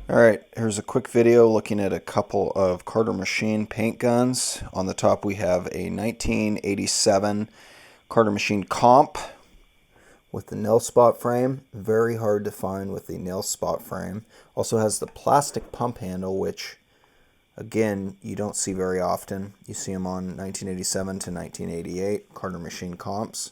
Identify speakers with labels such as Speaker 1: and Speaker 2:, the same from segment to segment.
Speaker 1: Alright, here's a quick video looking at a couple of Carter Machine paint guns. On the top we have a 1987 Carter Machine Comp with the nail spot frame. Very hard to find with the nail spot frame. Also has the plastic pump handle, which again you don't see very often. You see them on 1987 to 1988 Carter Machine Comps.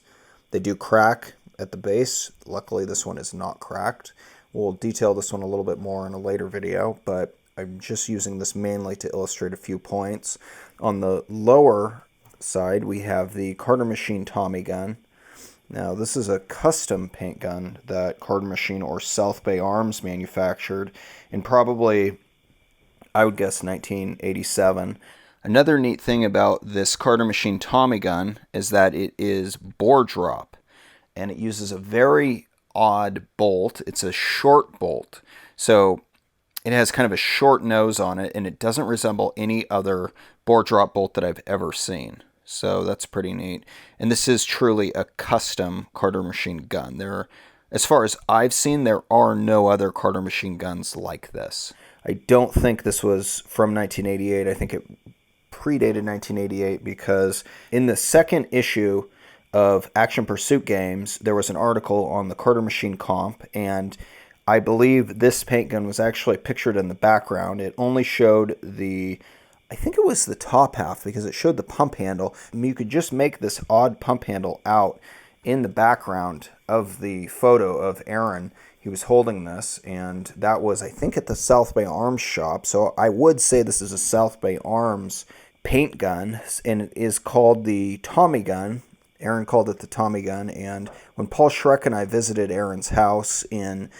Speaker 1: They do crack at the base. Luckily this one is not cracked. We'll detail this one a little bit more in a later video, but I'm just using this mainly to illustrate a few points. On the lower side, we have the Carter Machine Tommy gun. Now, this is a custom paint gun that Carter Machine or South Bay Arms manufactured in probably, I would guess, 1987. Another neat thing about this Carter Machine Tommy gun is that it is bore drop, and it uses a very odd bolt. It's a short bolt, so it has kind of a short nose on it, and it doesn't resemble any other bore drop bolt that I've ever seen. So that's pretty neat. And this is truly a custom Carter Machine gun. As far as I've seen, there are no other Carter Machine guns like this. I don't think this was from 1988. I think it predated 1988 because in the second issue of Action Pursuit Games, there was an article on the Carter Machine Comp, and I believe this paint gun was actually pictured in the background. It only showed I think it was the top half because it showed the pump handle. I mean, you could just make this odd pump handle out in the background of the photo of Earon. He was holding this, and that was, I think, at the South Bay Arms shop. So I would say this is a South Bay Arms paint gun, and it is called the Tommy gun. Earon called it the Tommy gun, and when Paul Schreck and I visited Earon's house in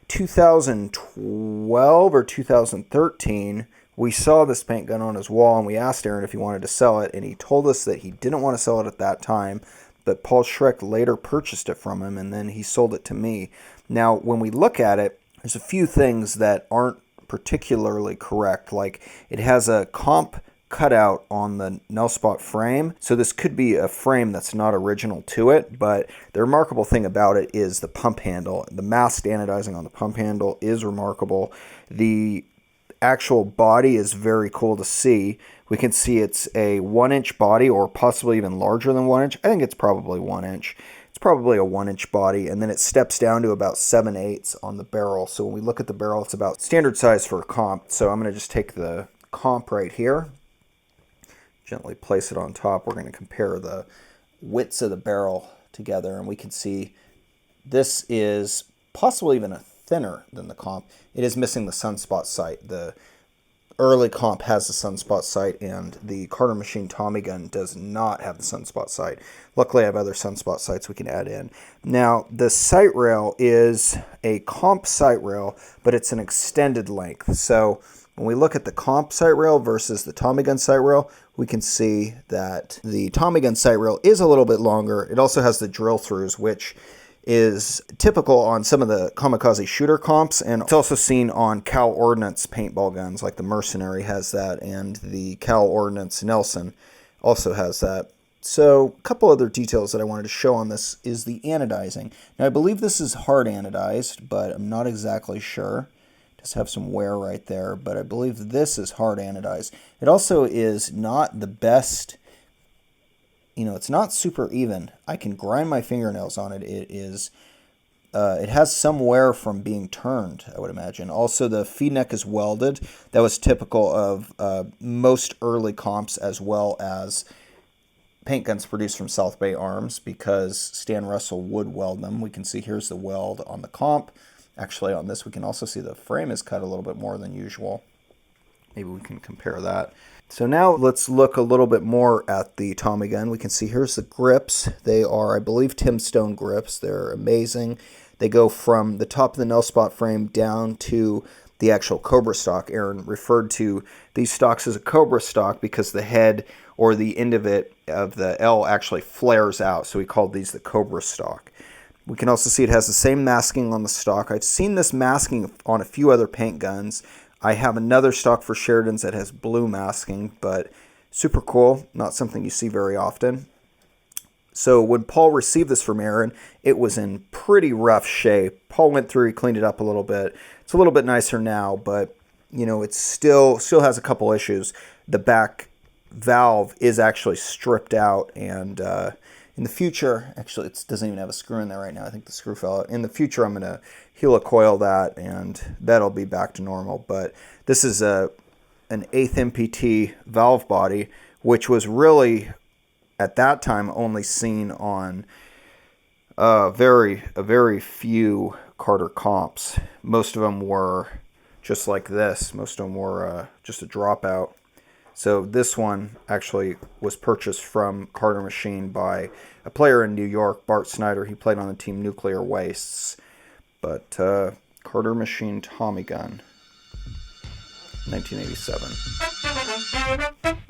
Speaker 1: 2012 or 2013, we saw this paint gun on his wall, and we asked Earon if he wanted to sell it, and he told us that he didn't want to sell it at that time, but Paul Schreck later purchased it from him, and then he sold it to me. Now, when we look at it, there's a few things that aren't particularly correct, like it has a comp cutout on the nail spot frame, so this could be a frame that's not original to it, but the remarkable thing about it is the pump handle. The masked anodizing on the pump handle is remarkable. The actual body is very cool to see. We can see it's a 1-inch body, or possibly even larger than 1 inch. I think it's probably 1 inch. It's probably a 1-inch body, and then it steps down to about 7/8 on the barrel. So when we look at the barrel, it's about standard size for a comp. So I'm going to just take the comp right here, gently place it on top. We're going to compare the widths of the barrel together, and we can see this is possibly even thinner than the comp. It is missing the sunspot sight. The early comp has the sunspot sight, and the Carter Machine Tommy gun does not have the sunspot sight. Luckily, I have other sunspot sights we can add in. Now, the sight rail is a comp sight rail, but it's an extended length. So when we look at the comp sight rail versus the Tommy gun sight rail, we can see that the Tommy gun sight rail is a little bit longer. It also has the drill throughs, which is typical on some of the kamikaze shooter comps, and it's also seen on Cal Ordnance paintball guns, like the Mercenary has that, and the Cal Ordnance Nelson also has that. So a couple other details that I wanted to show on this is the anodizing. Now I believe this is hard anodized, but I'm not exactly sure. Just have some wear right there, but I believe this is hard anodized. It also is not the best, it's not super even. I can grind my fingernails on it. It has some wear from being turned, I would imagine. Also, the Feedneck is welded. That was typical of most early comps, as well as paint guns produced from South Bay Arms, because Stan Russell would weld them. We can see here's the weld on the comp. Actually, on this, we can also see the frame is cut a little bit more than usual. Maybe we can compare that. So now let's look a little bit more at the Tommy gun. We can see here's the grips. They are, I believe, Tim Stone grips. They're amazing. They go from the top of the nail spot frame down to the actual Cobra stock. Earon referred to these stocks as a Cobra stock because the head or the end of it, of the L, actually flares out. So we called these the Cobra stock. We can also see it has the same masking on the stock. I've seen this masking on a few other paint guns. I have another stock for Sheridan's that has blue masking, but super cool. Not something you see very often. So when Paul received this from Earon, it was in pretty rough shape. Paul went through, he cleaned it up a little bit. It's a little bit nicer now, but it still has a couple issues. The back valve is actually stripped out, and in the future, actually it doesn't even have a screw in there right now. I think the screw fell out. In the future, I'm going to helicoil that, and that'll be back to normal. But this is an 8th MPT valve body, which was really, at that time, only seen on a very few Carter comps. Most of them were just like this. Most of them were just a dropout. So this one actually was purchased from Carter Machine by a player in New York, Bart Snyder. He played on the team Nuclear Wastes. But Carter Machine Tommy gun, 1987.